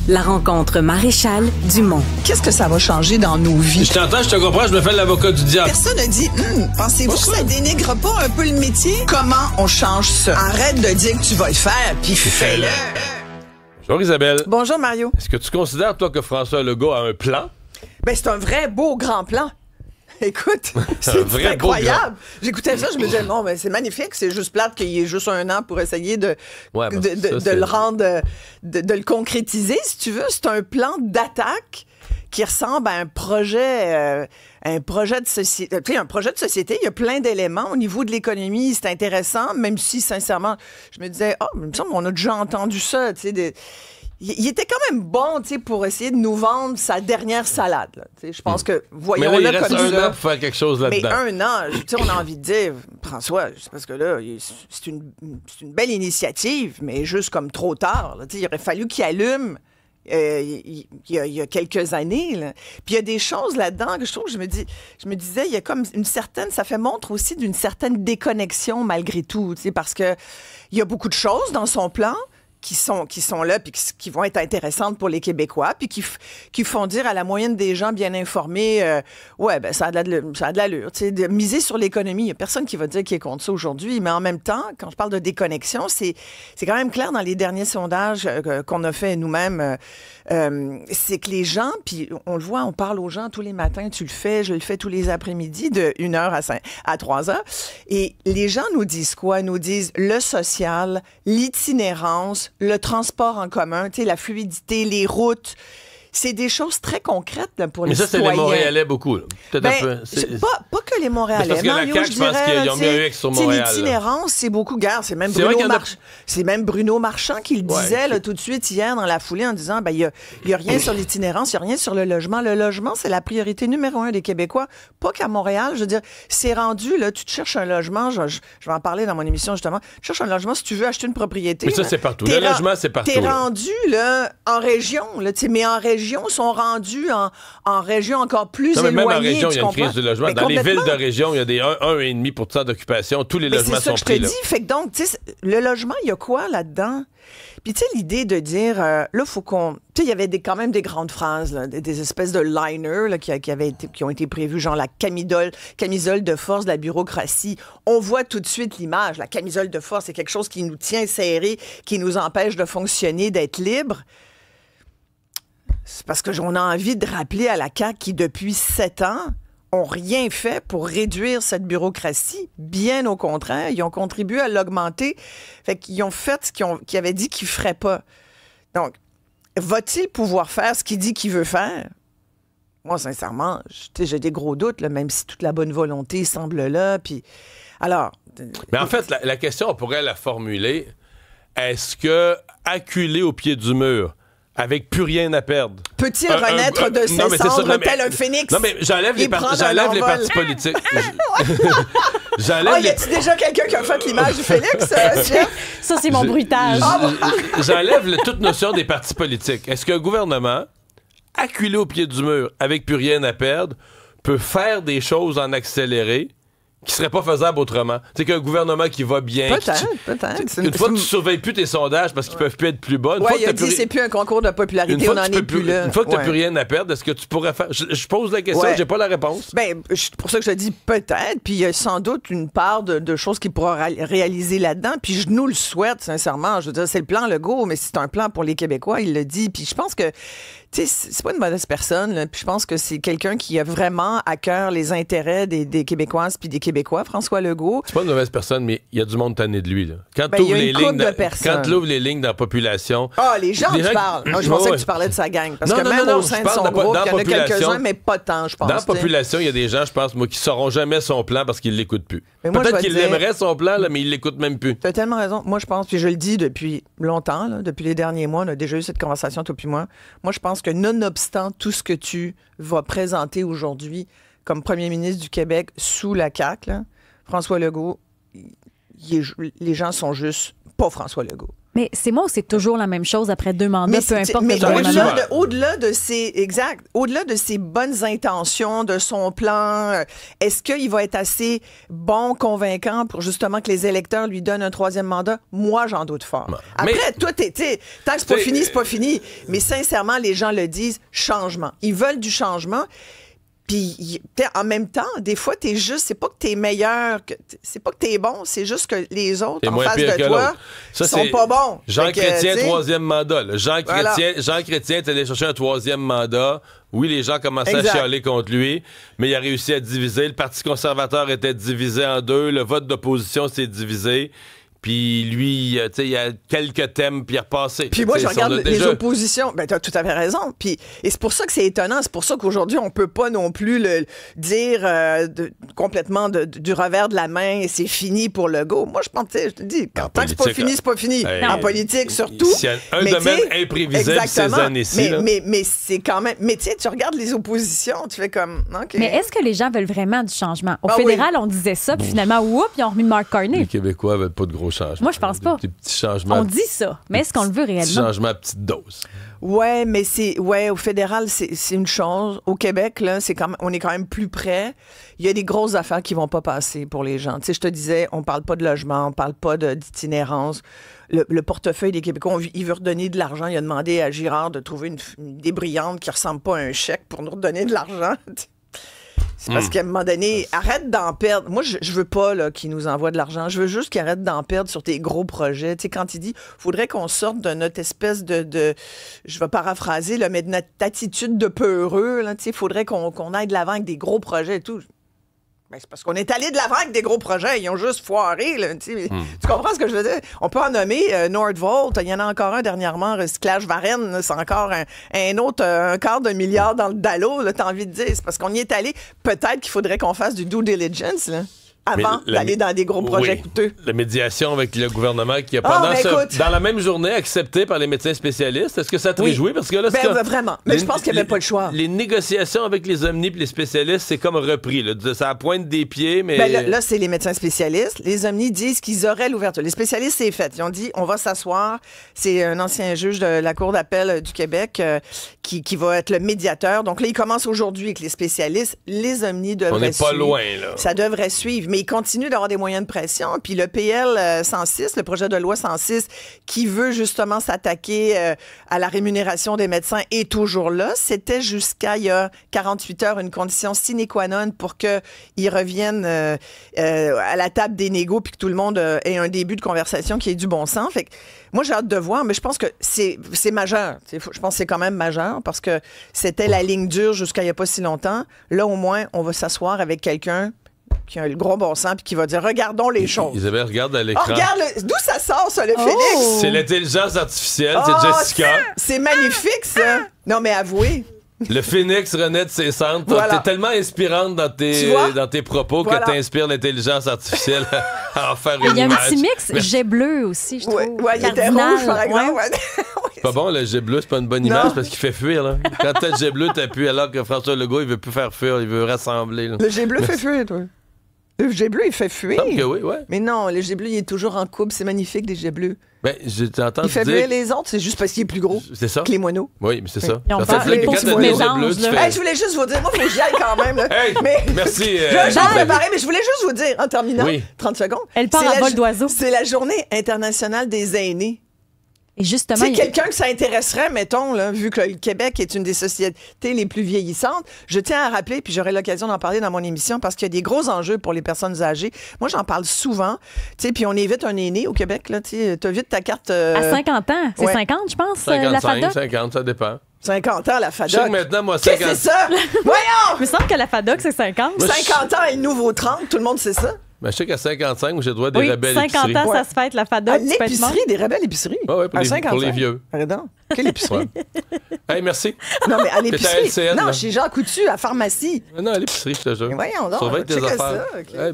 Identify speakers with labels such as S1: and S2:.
S1: La rencontre Maréchal Dumont.
S2: Qu'est-ce que ça va changer dans nos vies?
S3: Je t'entends, je te comprends, je me fais l'avocat du diable.
S2: Personne n'a dit, pensez-vous que ça dénigre pas un peu le métier? Comment on change ça? Arrête de dire que tu vas le faire, puis fais-le.
S3: Bonjour Isabelle.
S2: Bonjour Mario.
S3: Est-ce que tu considères, toi, que François Legault a un plan?
S2: Ben, c'est un vrai beau grand plan. Écoute, c'est incroyable. J'écoutais ça, je me disais, non, mais c'est magnifique, c'est juste plate qu'il y ait juste un an pour essayer de le rendre, de le concrétiser, si tu veux. C'est un plan d'attaque qui ressemble à un projet de société. Tu sais, un projet de société, il y a plein d'éléments. Au niveau de l'économie, c'est intéressant, même si, sincèrement, je me disais, il me semble qu'on a déjà entendu ça, tu sais, il était quand même bon, tu sais, pour essayer de nous vendre sa dernière salade. Je pense que, voyons-le comme ça.
S3: Mais là, il reste un an pour faire quelque chose là-dedans.
S2: Mais un an, tu sais, on a envie de dire, François, parce que là, c'est une belle initiative, mais juste comme trop tard. Tu sais, il aurait fallu qu'il allume il y a quelques années. Là. Puis il y a des choses là-dedans que je trouve, je me disais, il y a comme une certaine, ça fait montre aussi d'une certaine déconnexion malgré tout, tu sais, parce que il y a beaucoup de choses dans son plan qui sont là, puis qui vont être intéressantes pour les Québécois, puis qui font dire à la moyenne des gens bien informés, ça a de l'allure. Tu sais, de miser sur l'économie, il n'y a personne qui va dire qu'il est contre ça aujourd'hui, mais en même temps, quand je parle de déconnexion, c'est quand même clair dans les derniers sondages qu'on a fait nous-mêmes, c'est que les gens, puis on le voit, on parle aux gens tous les matins, tu le fais, je le fais tous les après-midi, de 1h à 3h, et les gens nous disent quoi? Nous disent le social, l'itinérance, le transport en commun, tu sais, la fluidité, les routes. C'est des choses très concrètes là, pour les citoyens.
S3: Mais ça, c'est les Montréalais beaucoup. Là. Peut-être un peu.
S2: Pas que les Montréalais.
S3: Parce que
S2: Mario,
S3: la CAQ, je pense qu'ils ont mis un X sur Montréal.
S2: L'itinérance, c'est beaucoup. Regarde, c'est même Bruno Marchand qui le disait là, tout de suite hier dans la foulée en disant, il y a rien sur l'itinérance, il y a rien sur le logement. Le logement, c'est la priorité numéro 1 des Québécois. Pas qu'à Montréal. Je veux dire, c'est rendu, là, tu te cherches un logement, je vais en parler dans mon émission justement, tu cherches un logement si tu veux acheter une propriété.
S3: Mais ça, c'est partout. Le logement, c'est partout.
S2: T'es rendu, là, en région, là, mais en région, sont rendus en région encore plus éloignée.
S3: Même en région, il y a une crise du logement.
S2: Mais
S3: dans les villes de région, il y a des 1,5% d'occupation. Tous les logements sont pris là.
S2: C'est ça que je te dis. Fait que donc, tu sais, le logement, il y a quoi là-dedans? Puis, tu sais, l'idée de dire, là, faut qu'on... Tu sais, il y avait quand même des grandes phrases, là, des espèces de liners là, qui ont été prévues, genre la camisole de force de la bureaucratie. On voit tout de suite l'image. La camisole de force, c'est quelque chose qui nous tient serrés, qui nous empêche de fonctionner, d'être libres. C'est parce que j'en ai envie de rappeler à la CAQ qui, depuis 7 ans, ont rien fait pour réduire cette bureaucratie. Bien au contraire, ils ont contribué à l'augmenter. Fait qu'ils ont fait ce qu'ils avaient dit qu'ils ne feraient pas. Donc, va-t-il pouvoir faire ce qu'il dit qu'il veut faire? Moi, sincèrement, j'ai des gros doutes, là, même si toute la bonne volonté semble là. Puis, alors...
S3: Mais en fait, la question, on pourrait la formuler. Est-ce que, acculé au pied du mur, avec plus rien à perdre.
S2: Peut-il renaître de ses cendres tel un phénix?
S3: Non, mais j'enlève les partis politiques.
S2: Y a-t-il déjà quelqu'un qui a fait l'image du phénix?
S4: Ça, c'est mon bruitage.
S3: J'enlève toute notion des partis politiques. Est-ce qu'un gouvernement, acculé au pied du mur, avec plus rien à perdre, peut faire des choses en accéléré qui serait pas faisable autrement? C'est qu'un gouvernement qui va bien...
S2: Peut-être.
S3: Une fois que tu surveilles plus tes sondages parce qu'ils peuvent plus être plus bas...
S2: Oui, il a dit c'est plus un concours de popularité, on n'en est plus là.
S3: Une fois que tu n'as plus rien à perdre, est-ce que tu pourrais faire... Je pose la question, j'ai pas la réponse.
S2: Ben, pour ça que je te dis peut-être, puis il y a sans doute une part de choses qu'il pourra réaliser là-dedans, puis je nous le souhaite, sincèrement. Je veux dire, c'est le plan Legault, mais c'est un plan pour les Québécois, il le dit. Puis je pense que tu sais, c'est pas une mauvaise personne, là. Puis je pense que c'est quelqu'un qui a vraiment à cœur les intérêts des Québécoises puis des Québécois, François Legault.
S3: C'est pas une mauvaise personne, mais il y a du monde tanné de lui, là. Quand tu ouvres les lignes dans la population...
S2: Ah, les gens qui parlent. Je pensais que tu parlais de sa gang. Parce que même au sein de son groupe, il y en a quelques-uns, mais pas tant, je pense.
S3: Dans la population, il y a des gens, je pense, moi, qui sauront jamais son plan parce qu'ils l'écoutent plus. Peut-être qu'ils l'aimeraient, son plan, là, mais ils l'écoutent même plus.
S2: Tu as tellement raison. Moi, je pense, puis je le dis depuis longtemps, là, depuis les derniers mois, on a déjà eu cette conversation, toi puis moi. Moi, je pense que nonobstant tout ce que tu vas présenter aujourd'hui comme premier ministre du Québec sous la CAQ, là, François Legault, les gens sont juste pas François Legault.
S4: Mais c'est moi ou c'est toujours la même chose après 2 mandats, peu importe le gouvernement?
S2: Au-delà de ses bonnes intentions, de son plan, est-ce qu'il va être assez bon, convaincant pour justement que les électeurs lui donnent un 3e mandat? Moi, j'en doute fort.
S3: Non.
S2: Après, tant que c'est pas fini, c'est pas fini. Mais sincèrement, les gens le disent, changement. Ils veulent du changement. Puis, en même temps, des fois, t'es juste, c'est pas que t'es meilleur, c'est pas que t'es bon, c'est juste que les autres en face de toi sont pas bons.
S3: Jean Chrétien, 3e mandat. Là. Jean Chrétien est allé chercher un 3e mandat. Oui, les gens commençaient à chialer contre lui, mais il a réussi à diviser. Le Parti conservateur était divisé en 2. Le vote d'opposition s'est divisé. Puis lui, tu sais, il y a quelques thèmes, puis il est repassé.
S2: Puis moi, je regarde les oppositions. Ben, t'as tout à fait raison. Puis, et c'est pour ça que c'est étonnant. C'est pour ça qu'aujourd'hui, on peut pas non plus le dire complètement du revers de la main et c'est fini pour Legault. Moi, je pense, je te dis, tant que c'est pas fini, c'est pas fini. En politique, surtout.
S3: Il y a un domaine imprévisible ces années-ci.
S2: Mais c'est quand même... Mais tu sais, tu regardes les oppositions, tu fais comme... OK.
S4: Mais est-ce que les gens veulent vraiment du changement? Au fédéral, on disait ça, puis finalement, whoop, ils ont remis Mark Carney.
S3: Les Québécois veulent pas de gros changements.
S4: Moi, je pense pas.
S3: Des petits changements.
S4: On dit ça, mais est-ce qu'on le veut réellement?
S3: Des changements à petite dose.
S2: Ouais, mais au fédéral, c'est une chose. Au Québec, là, on est quand même plus près. Il y a des grosses affaires qui vont pas passer pour les gens. Tu sais, je te disais, on parle pas de logement, on parle pas d'itinérance. Le portefeuille des Québécois, il veut redonner de l'argent. Il a demandé à Girard de trouver une idée brillante qui ressemble pas à un chèque pour nous redonner de l'argent. C'est parce qu'à un moment donné, arrête d'en perdre. Moi, je veux pas là, qu'ils nous envoient de l'argent. Je veux juste qu'ils arrêtent d'en perdre sur tes gros projets. Tu sais, quand il dit, faudrait qu'on sorte de notre espèce de je vais paraphraser, là, mais de notre attitude de peureux. Là, tu sais, faudrait qu'on aille de l'avant avec des gros projets et tout. Ben, c'est parce qu'on est allé de l'avant avec des gros projets. Ils ont juste foiré. Là, tu comprends ce que je veux dire? On peut en nommer Nordvolt. Il y en a encore un dernièrement, Recyclage Varennes. Là, c'est encore un autre, un quart de milliard dans le dallo. T'as envie de dire. C'est parce qu'on y est allé. Peut-être qu'il faudrait qu'on fasse du due diligence là, avant d'aller dans des gros projets coûteux.
S3: La médiation avec le gouvernement qui a dans la même journée accepté par les médecins spécialistes. Est-ce que ça te réjouit? Parce que là,
S2: vraiment. Mais je pense qu'il n'y avait pas le choix.
S3: Les négociations avec les omnis et les spécialistes, c'est comme repris. Là. Ça pointe des pieds, mais...
S2: Là, c'est les médecins spécialistes. Les omnis disent qu'ils auraient l'ouverture. Les spécialistes, c'est fait. Ils ont dit, on va s'asseoir. C'est un ancien juge de la Cour d'appel du Québec qui va être le médiateur. Donc là, il commence aujourd'hui avec les spécialistes. Les omnis devraient suivre.
S3: On n'est pas loin, là.
S2: Ça devrait suivre. Mais il continue d'avoir des moyens de pression. Puis le PL 106, le projet de loi 106, qui veut justement s'attaquer à la rémunération des médecins, est toujours là. C'était jusqu'à il y a 48 heures une condition sine qua non pour qu'ils reviennent à la table des négos puis que tout le monde ait un début de conversation qui ait du bon sens. Fait que moi, j'ai hâte de voir, mais je pense que c'est majeur. Je pense que c'est quand même majeur parce que c'était la ligne dure jusqu'à il n'y a pas si longtemps. Là, au moins, on va s'asseoir avec quelqu'un qui a le gros bon sens puis qui va dire regardons les choses.
S3: Isabelle, regarde à l'écran.
S2: Regarde, d'où ça sort, ça, le Félix?
S3: C'est l'intelligence artificielle, c'est Jessica.
S2: C'est magnifique, ça. Non, mais avouez.
S3: Le phénix renaît de ses cendres.
S2: Voilà.
S3: T'es tellement inspirante dans tes propos que t'inspires l'intelligence artificielle à en faire une image.
S4: Il y a un petit mix jet bleu aussi, je trouve.
S2: Ouais, il était rouge, par exemple. Ouais.
S3: Pas bon, le jet bleu, c'est pas une bonne image parce qu'il fait fuir. Là. Quand t'as le jet bleu, t'as pu, alors que François Legault, il veut plus faire fuir, il veut rassembler. Là.
S2: Le jet bleu fait fuir, toi. Le jet bleu, il fait fuir.
S3: Que oui, ouais.
S2: Mais non, le jet bleu, il est toujours en couple. C'est magnifique, des jets bleus.
S3: Ben, j'entends dire...
S2: Il fait fuir les autres, c'est juste parce qu'il est plus gros.
S3: C'est ça?
S2: Que les moineaux.
S3: Oui, mais c'est ça.
S4: Ils ont parlé pour ce mélange.
S2: Je voulais juste vous dire, moi, il faut que j'y aille quand même. Là.
S3: Hey, merci.
S2: J'en préparais, mais je voulais juste vous dire, en terminant, 30 secondes.
S4: Elle part à vol d'oiseau.
S2: C'est la journée internationale des aînés.
S4: Et justement,
S2: c'est quelqu'un que ça intéresserait, mettons, là, vu que le Québec est une des sociétés les plus vieillissantes. Je tiens à rappeler, puis j'aurai l'occasion d'en parler dans mon émission, parce qu'il y a des gros enjeux pour les personnes âgées. Moi, j'en parle souvent. Puis on évite un aîné au Québec. Tu as vite ta carte...
S4: À 50 ans. C'est 50, je pense,
S3: 55,
S4: la FADOC.
S3: 50, ça dépend.
S2: 50 ans, la FADOC.
S3: Je sais que maintenant, moi, 50...
S2: Qu'est-ce que c'est ça? Voyons!
S4: Il me semble que la FADOC, c'est 50.
S2: 50 ans et le nouveau 30, tout le monde sait ça.
S3: Ben, je sais qu'à 55, j'ai le droit des rebelles
S4: 50
S3: épiceries.
S4: ans, ça se fête, la FADOC.
S2: L'épicerie, des rebelles épiceries?
S3: Oui, pour les vieux.
S2: Pardon? Quelle épicerie?
S3: Hey, merci.
S2: Non, mais à l'épicerie.
S3: LCN,
S2: non,
S3: là.
S2: chez Jean Coutu, à pharmacie.
S3: Non, à l'épicerie, je te jure.
S2: Mais voyons donc.
S3: Surveille tes affaires.
S2: Ça, okay.